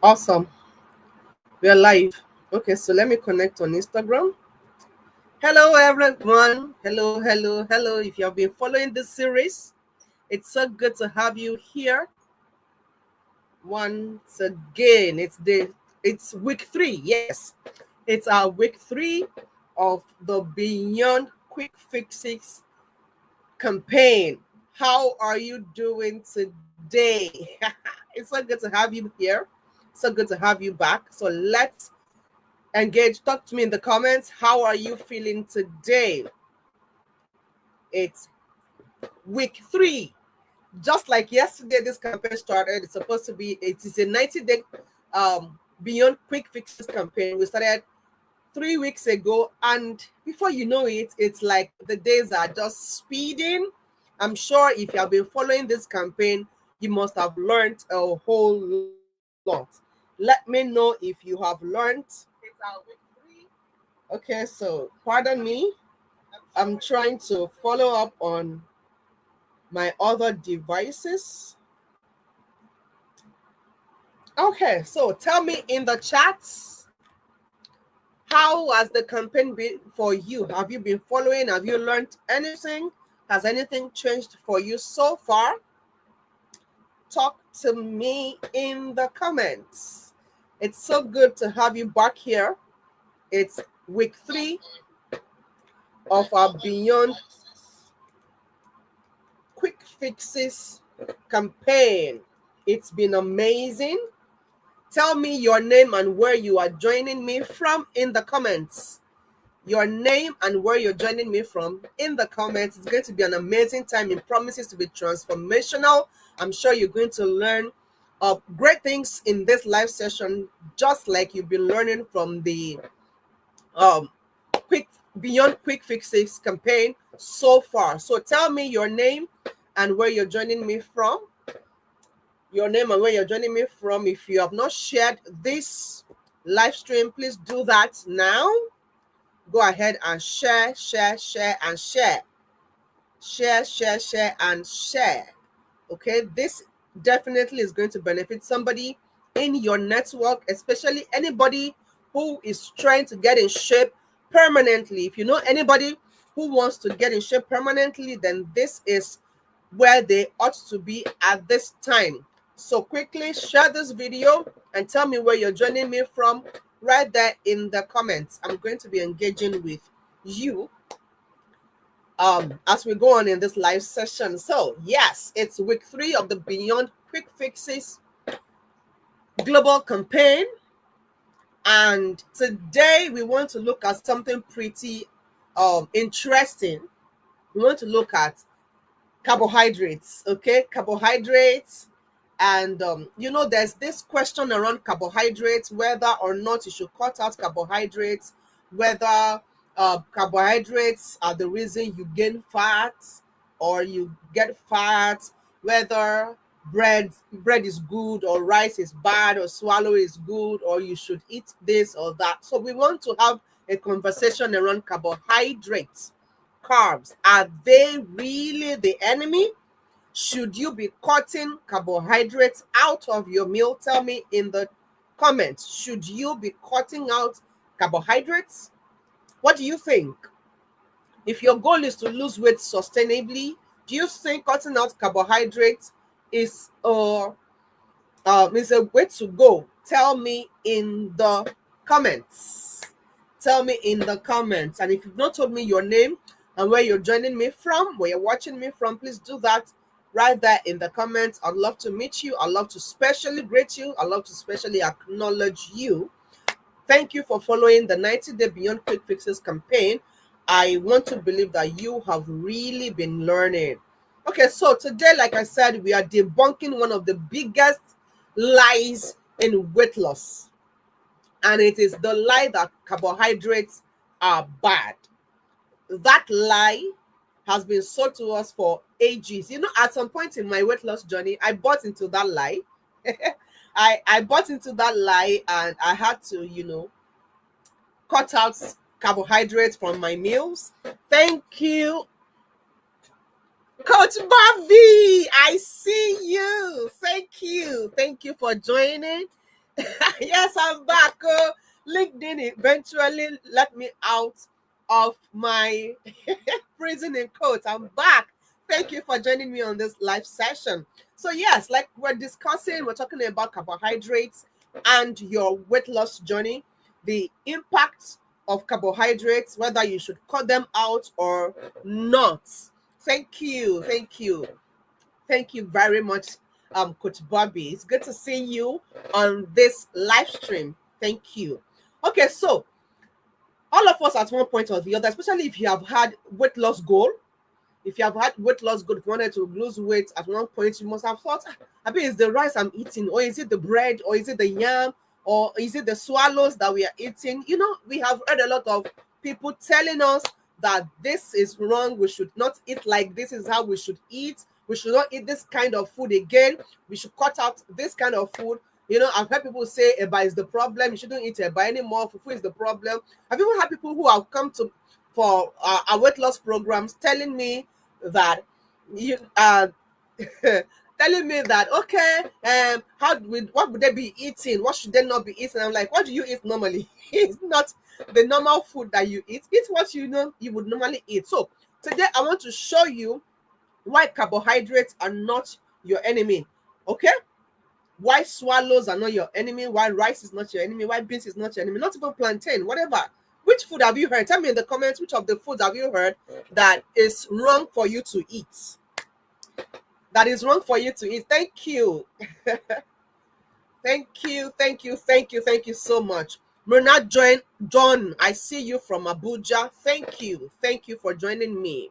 Awesome. We are live. Okay, so let me connect on Instagram. Hello, everyone. Hello, hello, hello. If you have been following this series, it's so good to have you here once again. It's week 3. Yes, it's our week 3 of the Beyond Quick Fixes campaign. How are you doing today? It's so good to have you here. So good to have you back. So let's engage. Talk to me in the comments. How are you feeling today? It's week 3. Just like yesterday, this campaign started. It is a 90-day Beyond Quick Fixes campaign. We started 3 weeks ago, and before you know it, it's like the days are just speeding. I'm sure if you have been following this campaign, you must have learned a whole lot. Let me know if you have learned. It's our week 3. Okay, so pardon me. I'm trying to follow up on my other devices. Okay, so tell me in the chats, how has the campaign been for you? Have you been following? Have you learned anything? Has anything changed for you so far? Talk to me in the comments. It's so good to have you back here. It's week 3 of our Beyond Quick Fixes campaign. It's been amazing. Tell me your name and where you are joining me from in the comments. Your name and where you're joining me from in the comments. It's going to be an amazing time. It promises to be transformational. I'm sure you're going to learn great things in this live session, just like you've been learning from the um, quick Beyond Quick Fixes campaign so far. So tell me your name and where you're joining me from. Your name and where you're joining me from. If you have not shared this live stream, please do that now. Go ahead and share, share, share, and share. Share, share, share, and share. Okay, this definitely is going to benefit somebody in your network, especially anybody who is trying to get in shape permanently. If you know anybody who wants to get in shape permanently, then this is where they ought to be at this time. So quickly share this video and tell me where you're joining me from right there in the comments. I'm going to be engaging with you as we go on in this live session. So yes, it's week 3 of the Beyond Quick Fixes global campaign, and today we want to look at something pretty interesting. We want to look at carbohydrates. Okay, carbohydrates. And there's this question around carbohydrates, whether or not you should cut out carbohydrates, whether carbohydrates are the reason you gain fat or you get fat, whether bread is good or rice is bad or swallow is good or you should eat this or that. So we want to have a conversation around carbohydrates. Carbs, are they really the enemy? Should you be cutting carbohydrates out of your meal? Tell me in the comments. Should you be cutting out carbohydrates? What do you think? If your goal is to lose weight sustainably, do you think cutting out carbohydrates is a way to go? Tell me in the comments. Tell me in the comments. And if you've not told me your name and where you're joining me from, where you're watching me from, please do that right there in the comments. I'd love to meet you. I'd love to specially greet you. I'd love to specially acknowledge you. Thank you for following the 90-day Beyond Quick Fixes campaign. I want to believe that you have really been learning. Okay, so today, like I said, we are debunking one of the biggest lies in weight loss. And it is the lie that carbohydrates are bad. That lie has been sold to us for ages. At some point in my weight loss journey, I bought into that lie. I bought into that lie, and I had to, cut out carbohydrates from my meals. Thank you, Coach Bobby. I see you. Thank you. Thank you for joining. Yes, I'm back. LinkedIn eventually let me out of my prison in quotes. I'm back. Thank you for joining me on this live session. So, yes, like we're discussing, we're talking about carbohydrates and your weight loss journey, the impact of carbohydrates, whether you should cut them out or not. Thank you. Thank you. Thank you very much, Coach Bobby. It's good to see you on this live stream. Thank you. Okay, so all of us at one point or the other, especially if you have had weight loss goal, if you have had weight loss goal, if you wanted to lose weight at one point, you must have thought, I mean, is the rice I'm eating, or is it the bread, or is it the yam, or is it the swallows that we are eating? You know, we have heard a lot of people telling us that this is wrong. We should not eat like this. Is how we should eat. We should not eat this kind of food again. We should cut out this kind of food. You know, I've heard people say eba is the problem. You shouldn't eat eba anymore. Fufu is the problem. I've even had people who have come to for our weight loss programs telling me that you telling me that okay, what would they be eating? What should they not be eating? I'm like, what do you eat normally? It's not the normal food that you eat. It's what you know you would normally eat. So today I want to show you why carbohydrates are not your enemy. Okay? Why swallows are not your enemy, why rice is not your enemy, why beans is not your enemy, not even plantain, whatever. Which food have you heard? Tell me in the comments which of the foods have you heard that is wrong for you to eat. That is wrong for you to eat. Thank you. Thank you, thank you, thank you, thank you so much. Myrna John, I see you from Abuja. Thank you. Thank you for joining me.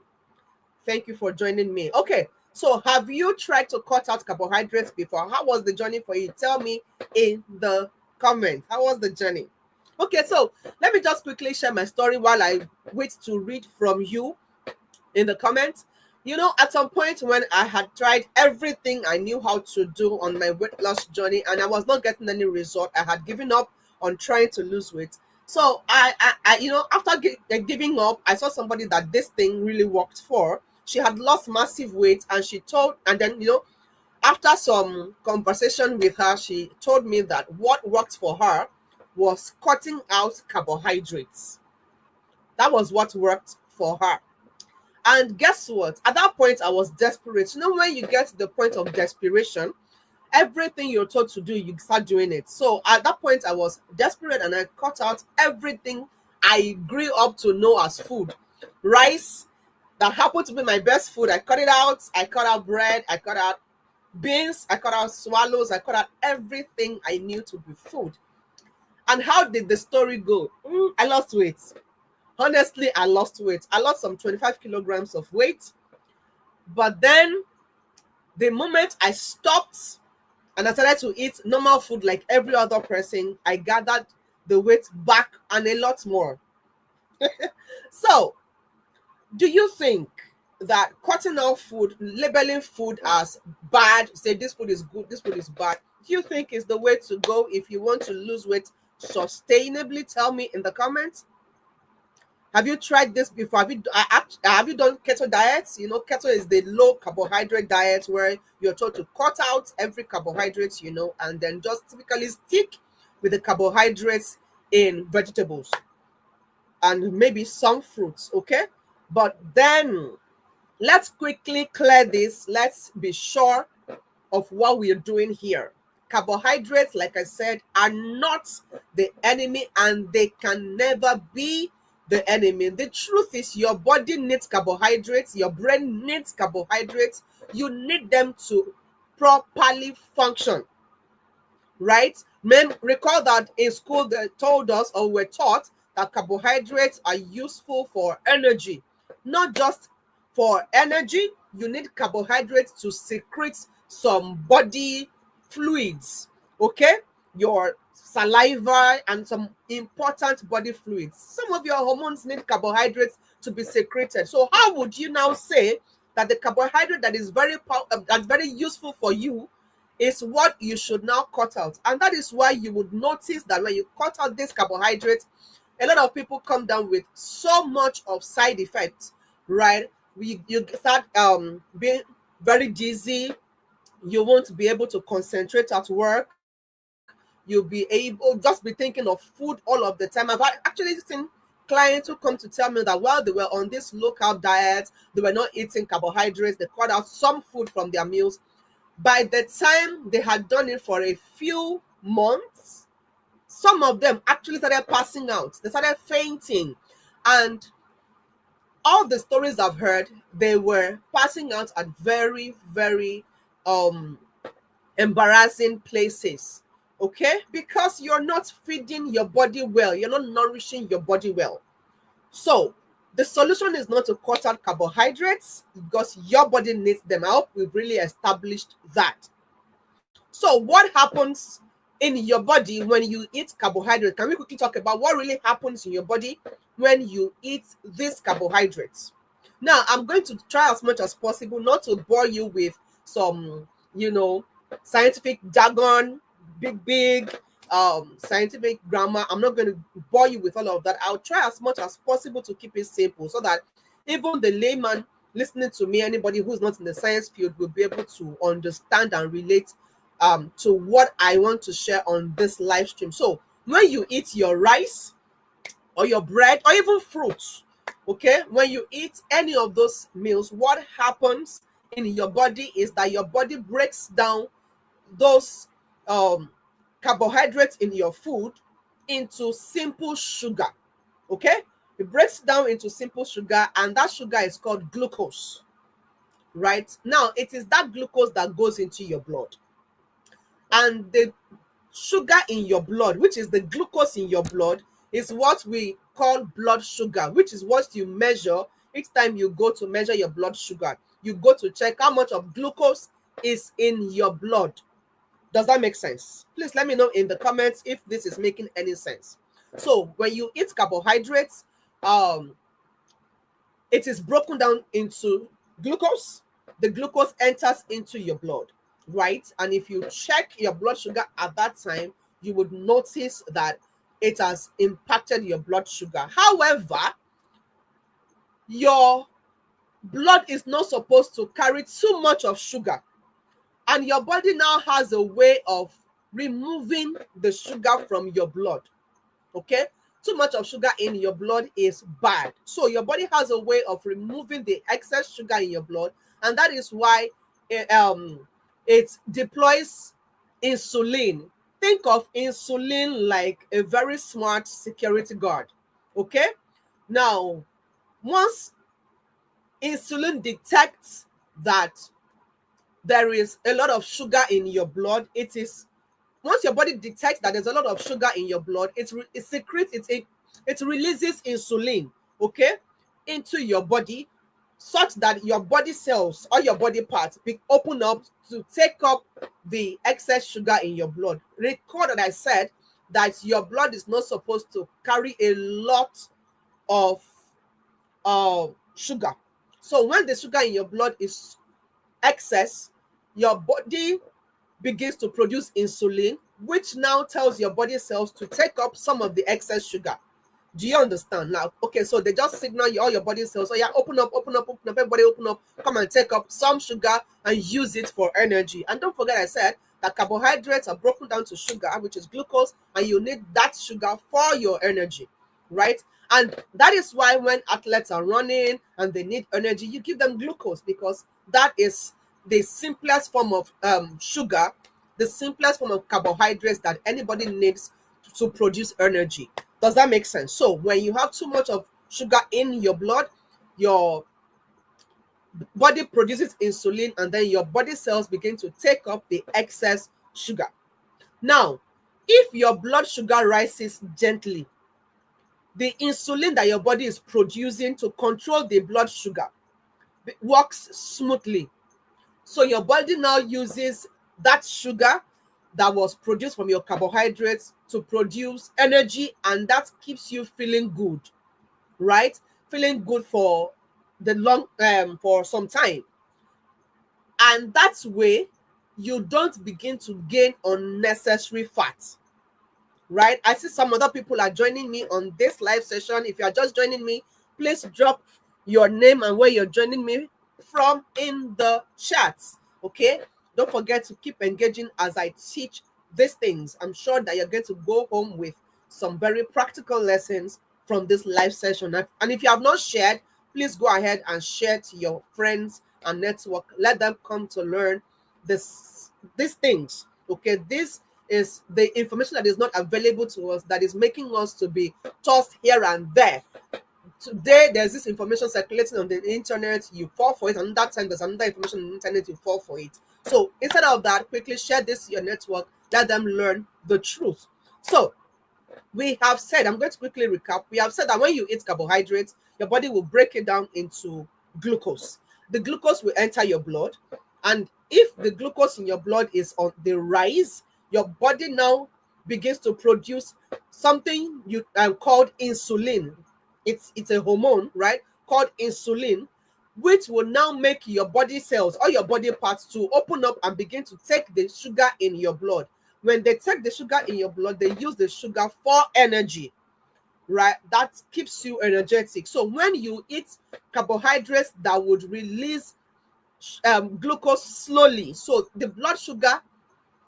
Thank you for joining me. Okay, so have you tried to cut out carbohydrates before? How was the journey for you? Tell me in the comments. How was the journey? Okay, so let me just quickly share my story while I wait to read from you in the comments. You know, at some point when I had tried everything I knew how to do on my weight loss journey and I was not getting any result, I had given up on trying to lose weight. So I you know, after giving up, I saw somebody that this thing really worked for. She had lost massive weight and she told, and then, you know, after some conversation with her, she told me that what worked for her was cutting out carbohydrates. That was what worked for her. And guess what? At that point, I was desperate. You know, when you get to the point of desperation, everything you're told to do, you start doing it. So at that point, I was desperate and I cut out everything I grew up to know as food. Rice, that happened to be my best food. I cut it out. I cut out bread. I cut out beans. I cut out swallows. I cut out everything I knew to be food. And how did the story go? I lost weight. Honestly, I lost weight. I lost some 25 kilograms of weight. But then the moment I stopped and I started to eat normal food like every other person, I gathered the weight back and a lot more. So, do you think that cutting out food, labeling food as bad, say this food is good, this food is bad, do you think is the way to go if you want to lose weight sustainably? Tell me in the comments. Have you tried this before? Have you done keto diets? You know, keto is the low carbohydrate diet where you're told to cut out every carbohydrate, you know, and then just typically stick with the carbohydrates in vegetables and maybe some fruits, okay? But then let's quickly clear this. Let's be sure of what we're doing here. Carbohydrates, like I said, are not the enemy and they can never be the enemy. The truth is your body needs carbohydrates, your brain needs carbohydrates. You need them to properly function, right? Recall that in school they told us or were taught that carbohydrates are useful for energy. Not just for energy, you need carbohydrates to secrete some body fluids, okay? Your saliva and some important body fluids. Some of your hormones need carbohydrates to be secreted. So how would you now say that the carbohydrate that is that's very useful for you is what you should now cut out? And that is why you would notice that when you cut out this carbohydrate, a lot of people come down with so much of side effects, right? You start being very dizzy. You won't be able to concentrate at work. you'll be able just be thinking of food all of the time. I've actually seen clients who come to tell me that while they were on this low carb diet, they were not eating carbohydrates, they cut out some food from their meals. By the time they had done it for a few months, some of them actually started passing out. They started fainting. And all the stories I've heard, they were passing out at very, very embarrassing places. Okay? Because you're not feeding your body well. You're not nourishing your body well. So the solution is not to cut out carbohydrates because your body needs them. I hope we've really established that. So what happens in your body when you eat carbohydrates? Can we quickly talk about what really happens in your body when you eat these carbohydrates? Now, I'm going to try as much as possible not to bore you with some, scientific jargon, big scientific grammar. I'm not going to bore you with all of that. I'll try as much as possible to keep it simple so that even the layman listening to me, anybody who's not in the science field, will be able to understand and relate to what I want to share on this live stream. So when you eat your rice or your bread or even fruits, okay, when you eat any of those meals, what happens in your body is that your body breaks down those carbohydrates in your food into simple sugar. Okay, it breaks down into simple sugar, and that sugar is called glucose. Right now, it is that glucose that goes into your blood, and the sugar in your blood, which is the glucose in your blood, is what we call blood sugar, which is what you measure each time you go to measure your blood sugar. You go to check how much of glucose is in your blood. Does that make sense? Please let me know in the comments if this is making any sense. So when you eat carbohydrates, it is broken down into glucose. The glucose enters into your blood, right? And if you check your blood sugar at that time, you would notice that it has impacted your blood sugar. However, your blood is not supposed to carry too much of sugar, and your body now has a way of removing the sugar from your blood. Okay, too much of sugar in your blood is bad, so your body has a way of removing the excess sugar in your blood, and that is why it deploys insulin. Think of insulin like a very smart security guard. Okay, now once insulin detects that there is a lot of sugar in your blood, once your body detects that there's a lot of sugar in your blood, it releases insulin, okay, into your body, such that your body cells or your body parts open up to take up the excess sugar in your blood. Recall that I said that your blood is not supposed to carry a lot of sugar. So when the sugar in your blood is excess, your body begins to produce insulin, which now tells your body cells to take up some of the excess sugar. Do you understand now? Okay, so they just signal all your body cells. So yeah, open up, everybody open up, come and take up some sugar and use it for energy. And don't forget I said that carbohydrates are broken down to sugar, which is glucose, and you need that sugar for your energy, right? And that is why when athletes are running and they need energy, you give them glucose, because that is the simplest form of sugar, the simplest form of carbohydrates that anybody needs to produce energy. Does that make sense? So when you have too much of sugar in your blood, your body produces insulin, and then your body cells begin to take up the excess sugar. Now, if your blood sugar rises gently, the insulin that your body is producing to control the blood sugar works smoothly. So your body now uses that sugar that was produced from your carbohydrates to produce energy, and that keeps you feeling good, right? Feeling good for for some time. And that way you don't begin to gain unnecessary fat, right? I see some other people are joining me on this live session. If you are just joining me, please drop your name and where you're joining me from in the chat. Okay, don't forget to keep engaging as I teach these things, I'm sure that you're going to go home with some very practical lessons from this live session. And if you have not shared, please go ahead and share to your friends and network. Let them come to learn these things. Okay, this is the information that is not available to us, that is making us to be tossed here and there. Today there's this information circulating on the internet, you fall for it, and that time there's another information on the internet, you fall for it. So instead of that, quickly share this to your network, let them learn the truth. So we have said, I'm going to quickly recap. We have said that when you eat carbohydrates, your body will break it down into glucose. The glucose will enter your blood, and if the glucose in your blood is on the rise, your body now begins to produce something you called insulin. It's a hormone, right, called insulin, which will now make your body cells or your body parts to open up and begin to take the sugar in your blood. When they take the sugar in your blood, they use the sugar for energy, right? That keeps you energetic. So when you eat carbohydrates that would release glucose slowly, so the blood sugar,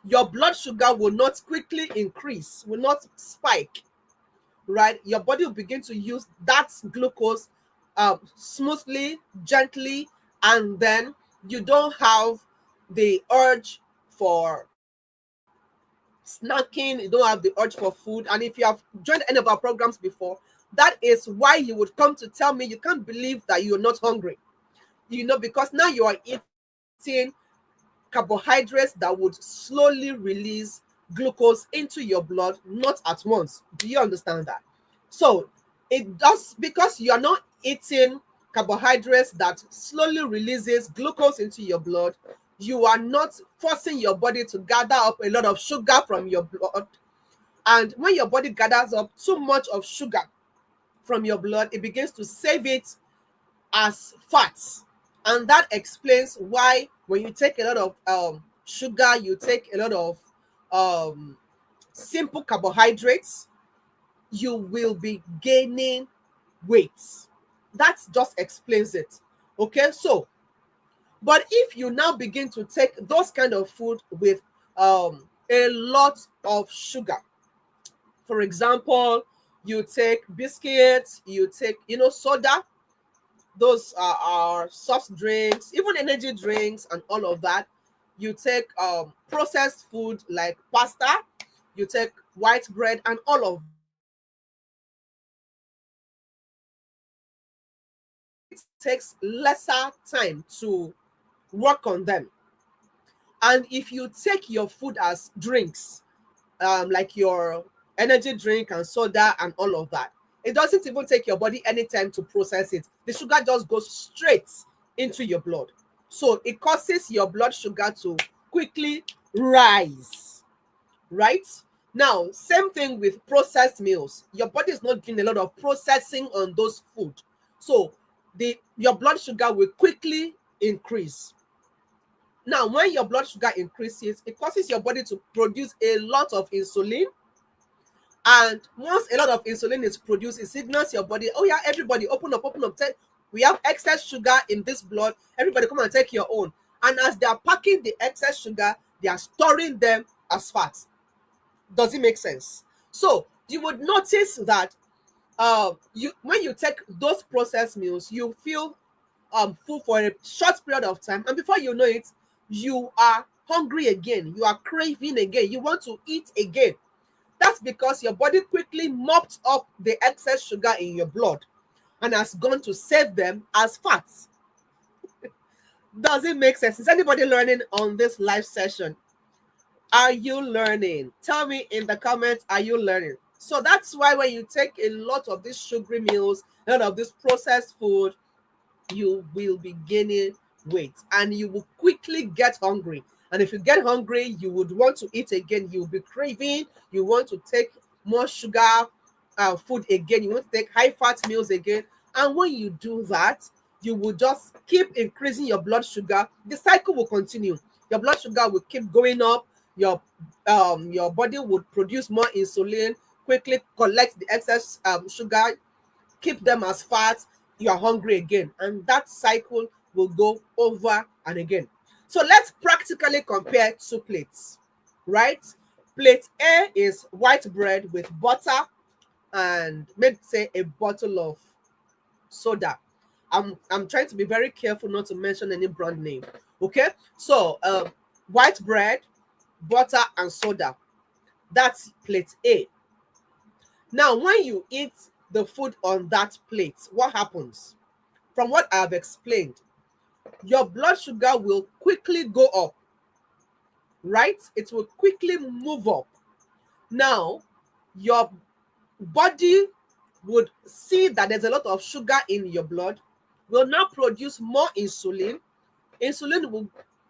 your blood sugar will not quickly increase, will not spike, right? Your body will begin to use that glucose smoothly, gently, and then you don't have the urge for snacking, you don't have the urge for food. And if you have joined any of our programs before, that is why you would come to tell me you can't believe that you're not hungry, because now you are eating carbohydrates that would slowly release glucose into your blood, not at once. Do you understand that? So it does, because you are not eating carbohydrates that slowly releases glucose into your blood, you are not forcing your body to gather up a lot of sugar from your blood. And when your body gathers up too much of sugar from your blood, it begins to save it as fats. And that explains why when you take a lot of sugar, you take a lot of simple carbohydrates, you will be gaining weight. That just explains it. Okay, so but if you now begin to take those kind of food with a lot of sugar, for example, you take biscuits, you take soda, those are soft drinks, even energy drinks and all of that. You take processed food like pasta, you take white bread and all of it takes lesser time to work on them. And if you take your food as drinks, like your energy drink and soda and all of that, it doesn't even take your body any time to process it. The sugar just goes straight into your blood. So it causes your blood sugar to quickly rise, right? Now, same thing with processed meals. Your body is not doing a lot of processing on those food. So your blood sugar will quickly increase. Now, when your blood sugar increases, it causes your body to produce a lot of insulin. And once a lot of insulin is produced, it signals your body, oh yeah, everybody open up, we have excess sugar in this blood, everybody come and take your own. And as they are packing the excess sugar, they are storing them as fat. Does it make sense? So you would notice that when you take those processed meals, you feel full for a short period of time, and before you know it, you are hungry again, you are craving again, you want to eat again. That's because your body quickly mopped up the excess sugar in your blood and has gone to save them as fats. Does it make sense? Is anybody learning on this live session? Are you learning? Tell me in the comments, are you learning? So that's why when you take a lot of these sugary meals, a lot of this processed food, you will be gaining weight and you will quickly get hungry. And if you get hungry, you would want to eat again. You'll be craving. You want to take more sugar food again. You want to take high fat meals again. And when you do that, you will just keep increasing your blood sugar. The cycle will continue. Your blood sugar will keep going up. Your body would produce more insulin, quickly collect the excess sugar, keep them as fat. You are hungry again, and that cycle will go over and again. So let's practically compare two plates, right? Plate A is white bread with butter and maybe say a bottle of soda. I'm trying to be very careful not to mention any brand name. Okay, so white bread, butter, and soda. That's plate A. Now, when you eat the food on that plate, what happens? From what I have explained, your blood sugar will quickly go up, right? It will quickly move up. Now, your body would see that there's a lot of sugar in your blood, will now produce more insulin. Insulin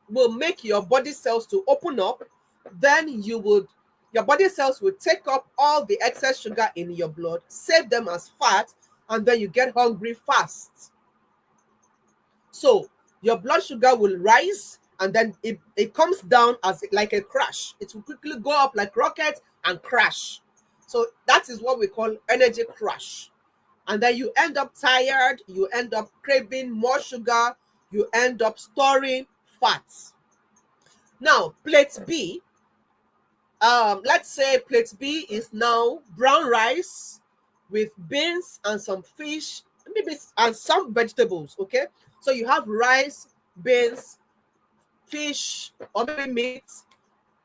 will make your body cells to open up. Then your body cells will take up all the excess sugar in your blood, save them as fat, and then you get hungry fast. So your blood sugar will rise, and then it comes down as like a crash. It will quickly go up like rocket and crash. So that is what we call energy crash. And then you end up tired, you end up craving more sugar, you end up storing fats. Now, plate B, let's say plate B is now brown rice with beans and some fish, maybe, and some vegetables. Okay, so you have rice, beans, fish, or maybe meat,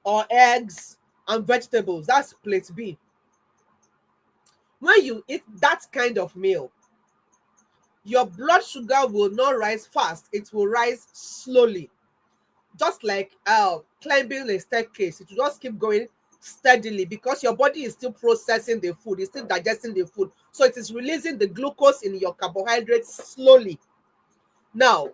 or eggs and vegetables. That's plate B. When you eat that kind of meal, your blood sugar will not rise fast, it will rise slowly, just like climbing a staircase. It will just keep going steadily because your body is still processing the food, it's still digesting the food, so it is releasing the glucose in your carbohydrates slowly. Now,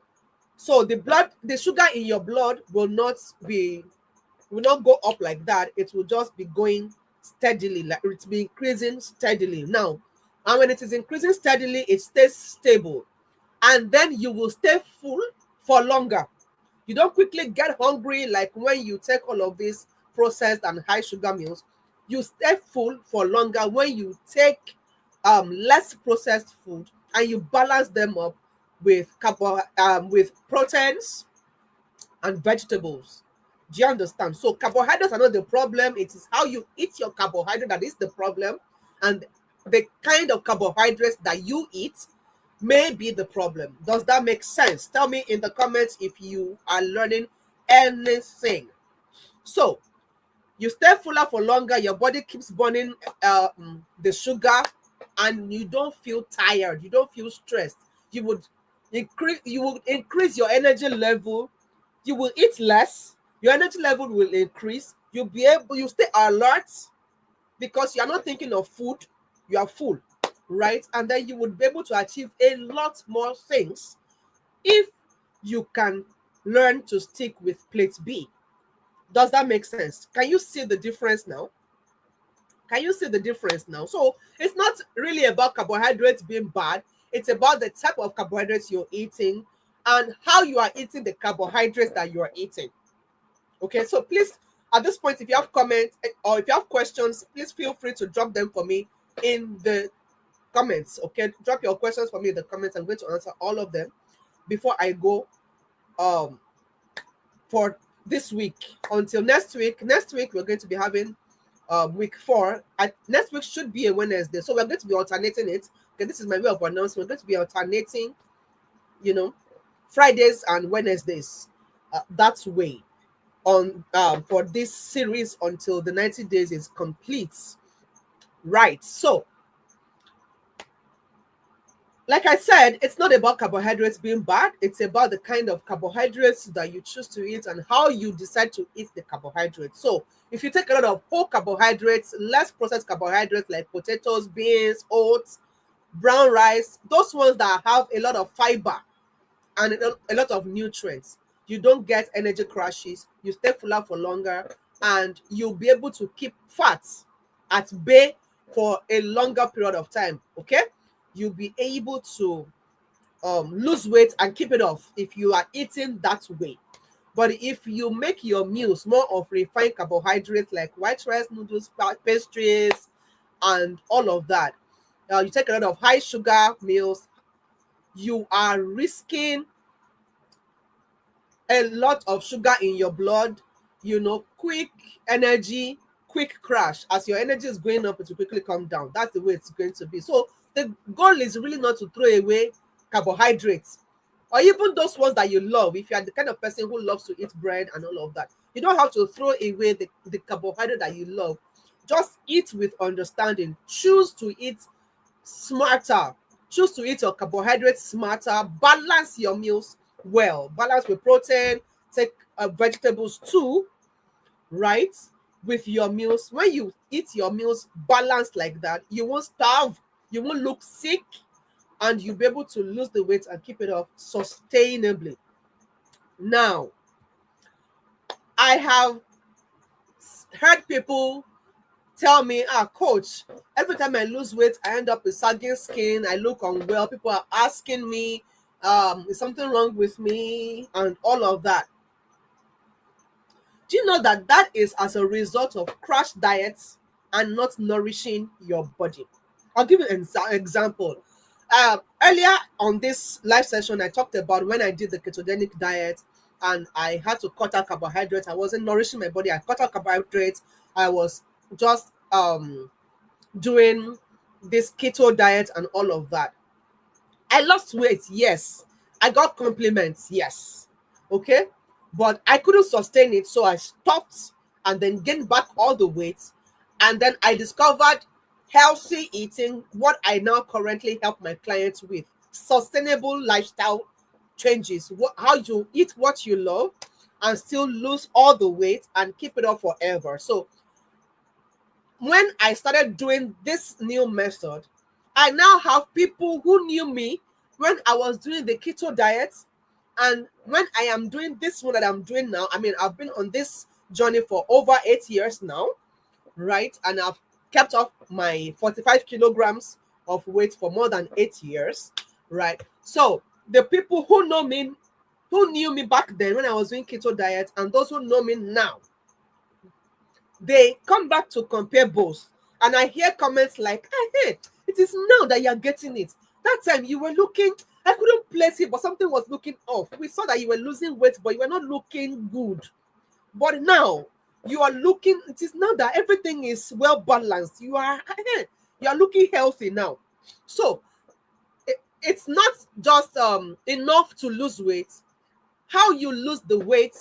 so the sugar in your blood will not go up like that. It will just be going steadily, like it's be increasing steadily. Now, and when it is increasing steadily, it stays stable, and then you will stay full for longer. You don't quickly get hungry like when you take all of these processed and high sugar meals. You stay full for longer when you take less processed food, and you balance them up with with proteins and vegetables. Do you understand? So carbohydrates are not the problem. It is how you eat your carbohydrate that is the problem. And the kind of carbohydrates that you eat may be the problem. Does that make sense? Tell me in the comments if you are learning anything. So you stay fuller for longer, your body keeps burning the sugar, and you don't feel tired, you don't feel stressed. You would increase your energy level, you will eat less, your energy level will increase, you stay alert because you are not thinking of food, you are full, right? And then you would be able to achieve a lot more things if you can learn to stick with plate B. Does that make sense? Can you see the difference now? Can you see the difference now? So it's not really about carbohydrates being bad. It's about the type of carbohydrates you're eating and how you are eating the carbohydrates that you are eating. Okay, so please, at this point, if you have comments or if you have questions, please feel free to drop them for me in the comments. Okay, drop your questions for me in the comments. I'm going to answer all of them before I go for this week. Until next week. Next week we're going to be having week 4. Next week should be a Wednesday, so we're going to be alternating it. Okay, this is my way of announcing. We're going to be alternating, Fridays and Wednesdays. That way on for this series until the 90 days is complete. Right. So, like I said, it's not about carbohydrates being bad. It's about the kind of carbohydrates that you choose to eat and how you decide to eat the carbohydrates. So if you take a lot of whole carbohydrates, less processed carbohydrates like potatoes, beans, oats, brown rice, those ones that have a lot of fiber and a lot of nutrients, you don't get energy crashes, you stay fuller for longer, and you'll be able to keep fats at bay for a longer period of time. Okay, you'll be able to lose weight and keep it off if you are eating that way. But if you make your meals more of refined carbohydrates like white rice, noodles, pastries, and all of that, you take a lot of high sugar meals, you are risking a lot of sugar in your blood, quick energy, quick crash. As your energy is going up, it will quickly come down. That's the way it's going to be. So the goal is really not to throw away carbohydrates, or even those ones that you love. If you are the kind of person who loves to eat bread and all of that, you don't have to throw away the carbohydrate that you love. Just eat with understanding. Choose to eat smarter. Choose to eat your carbohydrates smarter. Balance your meals well. Balance with protein. Take vegetables too, right? With your meals. When you eat your meals balanced like that, you won't starve, you won't look sick, and you'll be able to lose the weight and keep it off sustainably. Now, I have heard people tell me, coach, every time I lose weight, I end up with sagging skin, I look unwell, people are asking me, is something wrong with me, and all of that. Do you know that that is as a result of crash diets and not nourishing your body? I'll give you an example. Earlier on this live session, I talked about when I did the ketogenic diet and I had to cut out carbohydrates. I wasn't nourishing my body. I cut out carbohydrates. I was just doing this keto diet and all of that. I lost weight, yes. I got compliments, yes. Okay, but I couldn't sustain it, so I stopped and then gained back all the weight. And then I discovered healthy eating, what I now currently help my clients with. Sustainable lifestyle changes, how you eat what you love and still lose all the weight and keep it up forever. So when I started doing this new method, I now have people who knew me when I was doing the keto diet, and when I am doing this one that I'm doing now. I mean, I've been on this journey for over 8 years now, right? And I've kept off my 45 kilograms of weight for more than 8 years, right? So the people who know me, who knew me back then when I was doing keto diet, and those who know me now, they come back to compare both. And I hear comments like, hey, it is now that you're getting it. That time you were looking, I couldn't place it, but something was looking off. We saw that you were losing weight, but you were not looking good. But now you are looking, it is now that everything is well balanced. You are looking healthy now. So it's not just enough to lose weight. How you lose the weight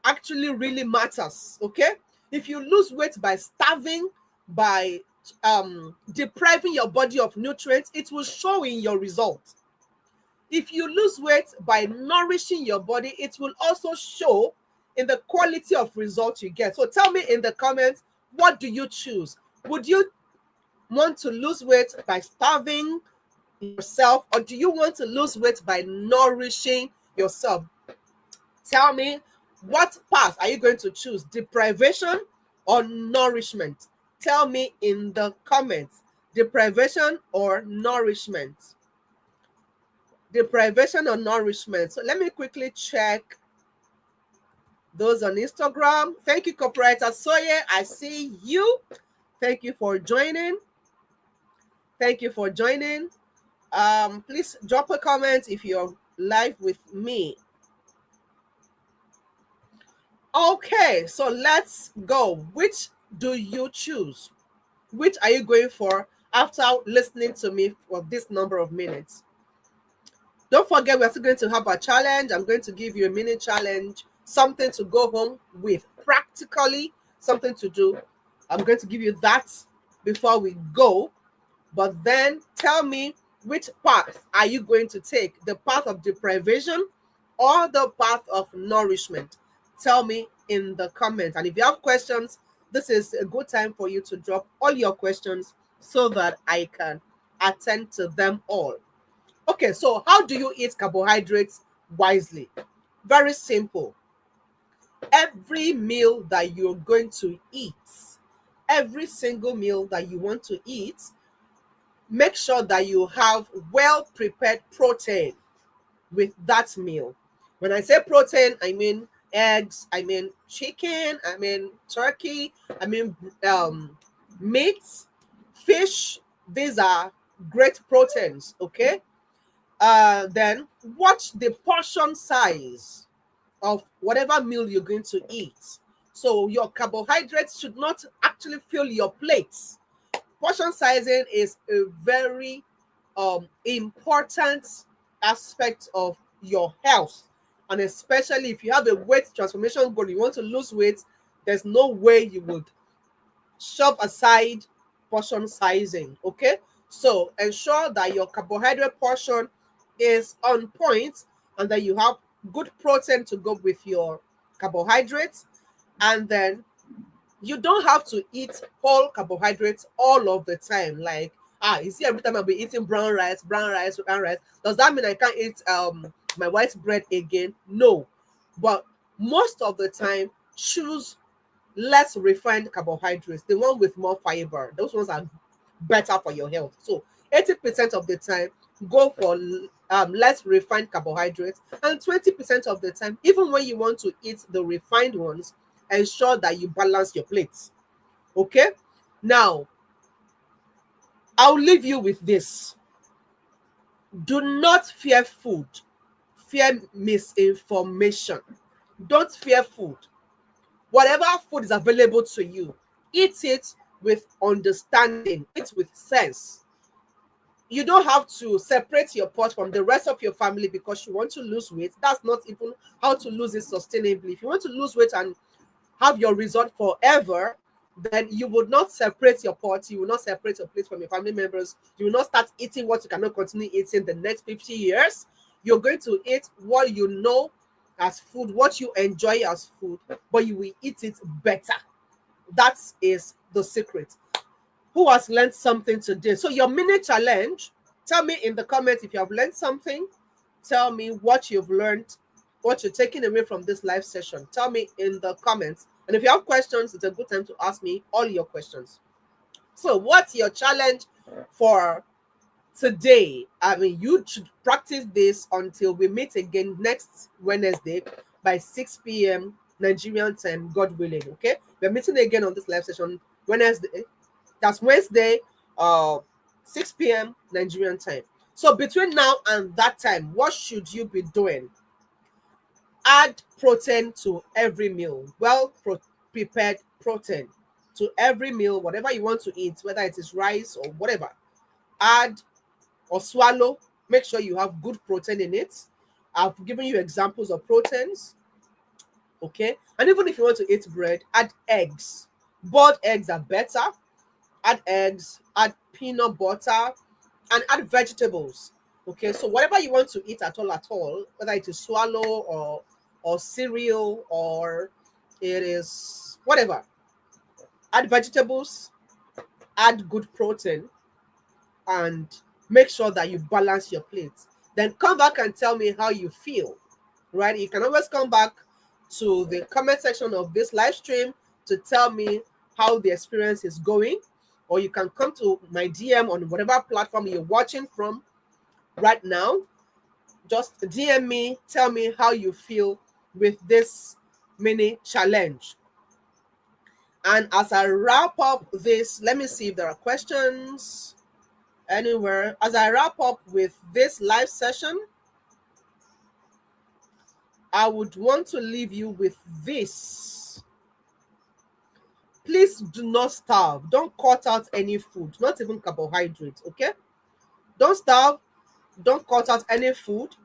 actually really matters. Okay, if you lose weight by starving, by depriving your body of nutrients, it will show in your results. If you lose weight by nourishing your body, it will also show in the quality of results you get. So tell me in the comments, what do you choose? Would you want to lose weight by starving yourself, or do you want to lose weight by nourishing yourself? Tell me, what path are you going to choose, deprivation or nourishment? Tell me in the comments, deprivation or nourishment. Deprivation or nourishment. So let me quickly check those on Instagram. Thank you, Copywriter Soye. I see you. Thank you for joining. Thank you for joining. Please drop a comment if you're live with me. Okay, so let's go. Which do you choose? Which are you going for after listening to me for this number of minutes? Don't forget, we're still going to have a challenge. I'm going to give you a mini challenge, something to go home with, practically something to do. I'm going to give you that before we go. But then tell me, which path are you going to take? The path of deprivation or the path of nourishment? Tell me in the comments. And if you have questions, this is a good time for you to drop all your questions so that I can attend to them all. Okay, so how do you eat carbohydrates wisely? Very simple. Every meal that you're going to eat, every single meal that you want to eat, make sure that you have well-prepared protein with that meal. When I say protein, I mean eggs, I mean chicken, I mean turkey, I mean meat, fish. These are great proteins, okay? Then watch the portion size of whatever meal you're going to eat. So your carbohydrates should not actually fill your plates. Portion sizing is a very important aspect of your health, and especially if you have a weight transformation goal, you want to lose weight, there's no way you would shove aside portion sizing. Okay, so ensure that your carbohydrate portion is on point and that you have good protein to go with your carbohydrates. And then you don't have to eat whole carbohydrates all of the time. Like, you see, every time I'll be eating brown rice, does that mean I can't eat my white bread again? No. But most of the time, choose less refined carbohydrates, the one with more fiber. Those ones are better for your health. So 80% of the time, go for less refined carbohydrates, and 20% of the time, even when you want to eat the refined ones, ensure that you balance your plates. Okay, now I'll leave you with this. Do not fear food, fear misinformation. Don't fear food. Whatever food is available to you, eat it with understanding, eat with sense. You don't have to separate your pot from the rest of your family because you want to lose weight. That's not even how to lose it sustainably. If you want to lose weight and have your result forever, then you would not separate your pot, you will not separate your plate from your family members, you will not start eating what you cannot continue eating the next 50 years. You're going to eat what you know as food, what you enjoy as food, but you will eat it better. That is the secret. Who has learned something today? So your mini challenge, tell me in the comments if you have learned something. Tell me what you've learned, what you're taking away from this live session. Tell me in the comments. And if you have questions, it's a good time to ask me all your questions. So what's your challenge for today? I mean, you should practice this until we meet again next Wednesday by 6 p.m. Nigerian time, God willing. Okay, we're meeting again on this live session Wednesday. That's Wednesday, 6 p.m. Nigerian time. So between now and that time, what should you be doing? Add protein to every meal. Prepared protein to every meal, whatever you want to eat, whether it is rice or whatever. Add or swallow. Make sure you have good protein in it. I've given you examples of proteins. Okay. And even if you want to eat bread, add eggs. Boiled eggs are better. Add eggs, add peanut butter, and add vegetables. Okay, so whatever you want to eat at all, whether it is swallow or cereal or it is whatever, add vegetables, add good protein, and make sure that you balance your plate. Then come back and tell me how you feel. Right? You can always come back to the comment section of this live stream to tell me how the experience is going. Or you can come to my DM on whatever platform you're watching from right now. Just DM me, tell me how you feel with this mini challenge. And as I wrap up this, let me see if there are questions anywhere. As I wrap up with this live session, I would want to leave you with this. Please do not starve. Don't cut out any food, not even carbohydrates, okay? Don't starve. Don't cut out any food.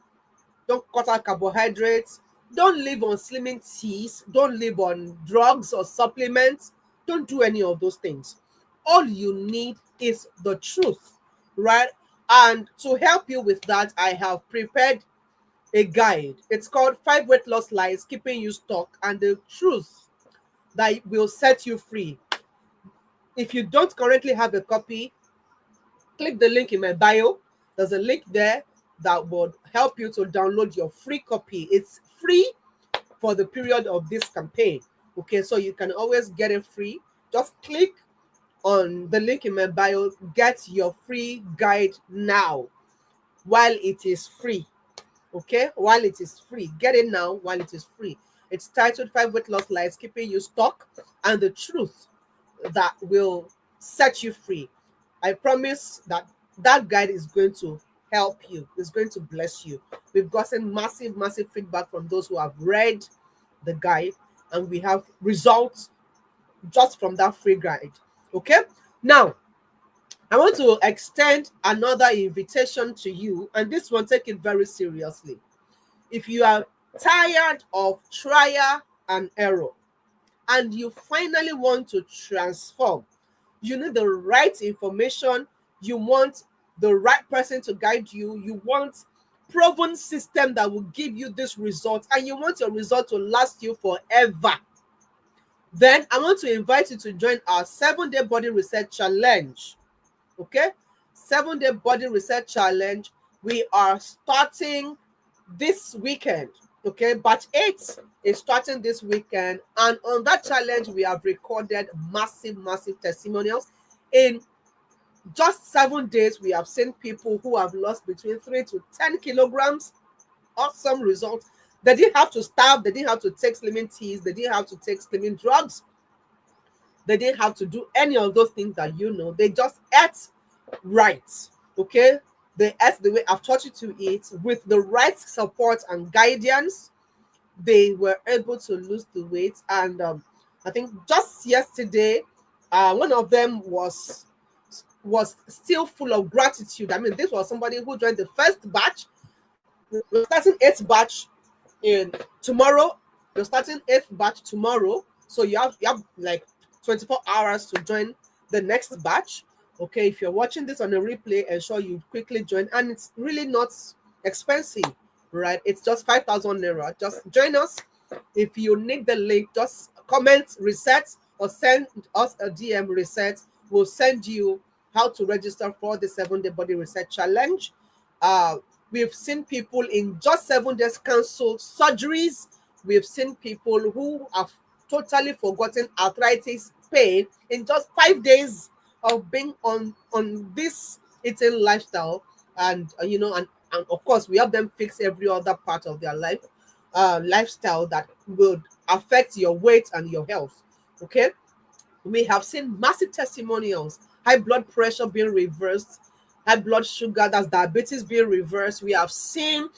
Don't cut out carbohydrates. Don't live on slimming teas. Don't live on drugs or supplements. Don't do any of those things. All you need is the truth, right? And to help you with that, I have prepared a guide. It's called 5 Weight Loss Lies Keeping You Stuck and the Truth that will set you free. If you don't currently have a copy, click the link in my bio. There's a link there that would help you to download your free copy. It's free for the period of this campaign. Okay, so you can always get it free. Just click on the link in my bio. Get your free guide now while it is free. Okay, while it is free. Get it now while it is free. It's titled 5 Weight Loss Lies Keeping You Stuck and the Truth that will set you free. I promise that that guide is going to help you. It's going to bless you. We've gotten massive feedback from those who have read the guide, and we have results just from that free guide. Okay, now I want to extend another invitation to you, and this one, take it very seriously. If you are tired of trial and error and you finally want to transform, you need the right information, you want the right person to guide you, you want proven system that will give you this result, and you want your result to last you forever, then I want to invite you to join our 7-day body reset challenge. Okay, 7-day body reset challenge. We are starting this weekend. Okay, batch 8 is starting this weekend, and on that challenge we have recorded massive testimonials. In just 7 days we have seen people who have lost between 3 to 10 kilograms. Awesome results. They didn't have to starve, they didn't have to take slimming teas, they didn't have to take slimming drugs, they didn't have to do any of those things that they just ate right. Okay, they ate the way I've taught you to eat with the right support and guidance. They were able to lose the weight, and I think just yesterday one of them was still full of gratitude. I mean, this was somebody who joined the first batch. We're starting 8th batch in tomorrow. You're starting 8th batch tomorrow, so you have like 24 hours to join the next batch. Okay, if you're watching this on a replay, ensure you quickly join, and it's really not expensive, right? It's just 5,000 naira. Just join us. If you need the link, just comment reset or send us a DM reset. We'll send you how to register for the 7-day body reset challenge. We've seen people in just 7 days cancel surgeries. We've seen people who have totally forgotten arthritis pain in just 5 days of being on this eating lifestyle, and and of course we help them fix every other part of their lifestyle that would affect your weight and your health. Okay, we have seen massive testimonials: high blood pressure being reversed, high blood sugar, that's diabetes, being reversed. We have seen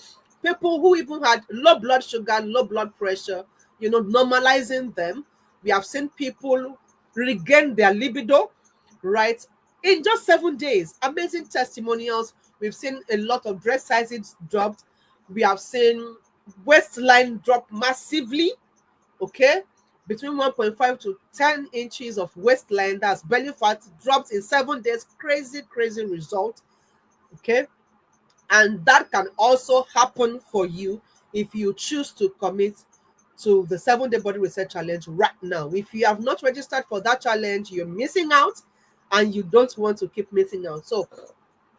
people who even had low blood sugar, low blood pressure, normalizing them. We have seen people regain their libido, right, in just 7 days. Amazing testimonials. We've seen a lot of dress sizes dropped. We have seen waistline drop massively. Okay, between 1.5 to 10 inches of waistline, that's belly fat, dropped in 7 days. Crazy result. Okay, and that can also happen for you if you choose to commit to the 7-day body reset challenge right now. If you have not registered for that challenge, you're missing out, and you don't want to keep missing out. So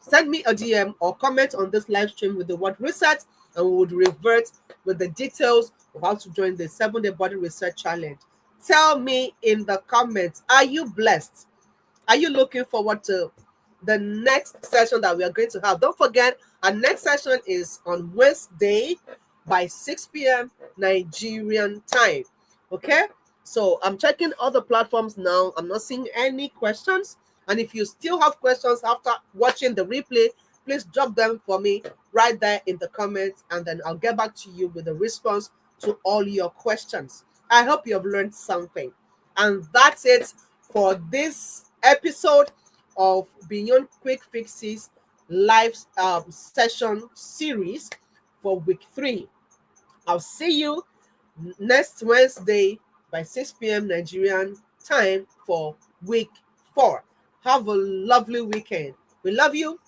send me a DM or comment on this live stream with the word reset, and we would revert with the details of how to join the 7-day body reset challenge. Tell me in the comments, are you blessed? Are you looking forward to the next session that we are going to have? Don't forget, our next session is on Wednesday by 6 p.m. Nigerian time. Okay, so I'm checking other platforms now. I'm not seeing any questions, and if you still have questions after watching the replay, please drop them for me right there in the comments, and then I'll get back to you with a response to all your questions. I hope you have learned something, and that's it for this episode of Beyond Quick Fixes live session series for week 3. I'll see you next Wednesday by 6 p.m. Nigerian time for week 4. Have a lovely weekend. We love you.